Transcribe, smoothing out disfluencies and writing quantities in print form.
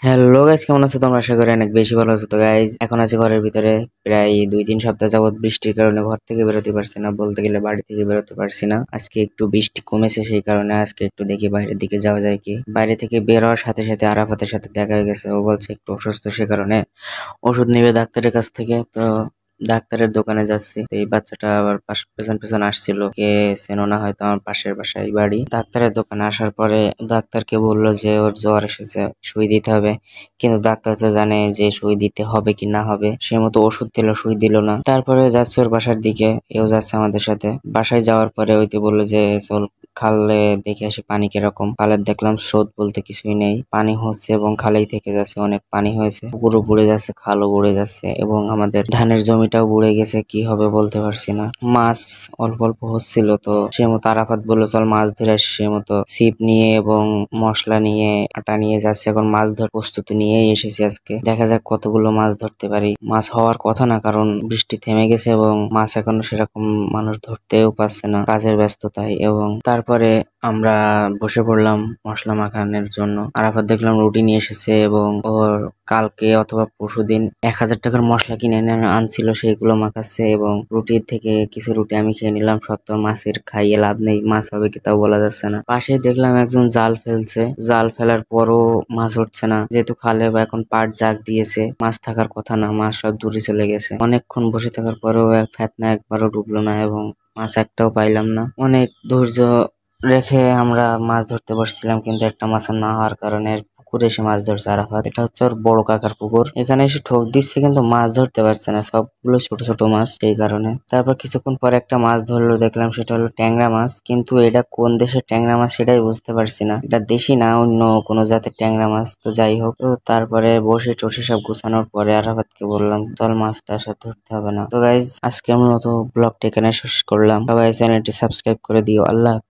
Hello guys, কেমন আছো তোমরা? আশা করি অনেক বেশি ভালো আছো। তো গাইস, এখন আছি ঘরের ভিতরে। প্রায় 2-3 সপ্তাহ যাবত বৃষ্টির কারণে ঘর থেকে বেরোতে পারছি না, বলতে গেলে বাড়ি থেকে বেরোতে পারছি না। আজকে একটু বৃষ্টি কমেছে, সেই কারণে আজকে একটু দেখি বাইরের দিকে যাওয়া যায় কি। বাইরে থেকে বের হওয়ার সাথে সাথে আরাফাতের সাথে দেখা হয়ে গেছে। ও বলছে একটু অসুস্থ, সে কারণে ওষুধ নিবে ডাক্তারের কাছ থেকে। তো ডাক্তারের দোকানে যাচ্ছি। তো এই বাচ্চাটা আবার পেছন পেছন আসছিল, কে চেনো না হয়তো, আমার পাশের বাসায় বাড়ি। ডাক্তারের দোকানে আসার পরে ডাক্তারকে বললো যে ওর জ্বর এসেছে, সুই দিতে হবে। কিন্তু ডাক্তার তো জানে যে সুই দিতে হবে কি না হবে, সে মতো ওষুধ দিল, সুই দিল না। তারপরে যাচ্ছে ওর বাসার দিকে, এও যাচ্ছে আমাদের সাথে। বাসায় যাওয়ার পরে ওইতে বললো যে চল খালে দেখে আসি পানি কিরকম। খালের দেখলাম স্রোত বলতে কিছুই নেই, পানি হচ্ছে এবং খালেই থেকে যাচ্ছে, অনেক পানি হয়েছে। পুকুরও বুড়ে যাচ্ছে, খালও বুড়ে যাচ্ছে এবং আমাদের ধানের জমিটাও বুড়ে গেছে। কি হবে বলতে পারছি না। মাছ অল্প অল্প হচ্ছিল, তো সে মতো আরাফাত বললো চল মাছ ধরে আসি। সে মতো ছিপ নিয়ে এবং মশলা নিয়ে, আটা নিয়ে যাচ্ছে। এখন মাছ ধর প্রস্তুতি নিয়েই এসেছি আজকে। দেখা যাক কতগুলো মাছ ধরতে পারি। মাছ হওয়ার কথা না, কারণ বৃষ্টি থেমে গেছে এবং মাছ এখনো সেরকম মানুষ ধরতেও পারছে না কাজের ব্যস্ততায়। এবং তারপরে আমরা বসে পড়লাম মশলা মাখানোর জন্য। আরাফাত দেখলাম রুটি নিয়ে এসেছে এবং ওর কালকে অথবা পরশুদিন 1000 টাকার মশলা কিনে এনে আনছিল, সেইগুলো মাখাচ্ছে। এবং রুটির থেকে কিছু রুটি আমি খেয়ে নিলাম। সব তো মাছের খাইয়ে লাভ নেই, মাছ হবে কি তাও বলা যাচ্ছে না। পাশে দেখলাম একজন জাল ফেলছে, জাল ফেলার পরও মাছ উঠছে না, যেহেতু খালে বা এখন পাট জাগ দিয়েছে, মাছ থাকার কথা না, মাছ সব দূরে চলে গেছে। অনেকক্ষণ বসে থাকার পরেও এক ফেতনা একবারও ডুবলো না এবং মাছ একটাও পাইলাম না। অনেক ধৈর্য রেখে আমরা মাছ ধরতে বসছিলাম, কিন্তু একটা মাছ না হওয়ার কারণে পুকুরে এসে মাছ ধরছে আরাফাত। এটা হচ্ছে ওর বড় কাকার পুকুর। এখানে এসে ঠোক দিচ্ছে কিন্তু মাছ ধরতে পারছে না, সবগুলো ছোট ছোট মাছ, সেই কারণে। তারপর কিছুক্ষণ পরে একটা মাছ ধরলো, দেখলাম সেটা হলো ট্যাংরা মাছ। কিন্তু এটা কোন দেশের ট্যাংরা মাছ সেটাই বুঝতে পারছি না। এটা দেশি না অন্য কোনো জাতের ট্যাংরা মাছ। তো যাই হোক, তো তারপরে বসে টসে সব গুছানোর পরে আরাফাতকে বললাম চল মাছটা আসা ধরতে হবে না। তো গাইজ, আজকে আমরা মতো ব্লগটা এখানে শেষ করলাম। সবাই চ্যানেলটি সাবস্ক্রাইব করে দিও। আল্লাহ।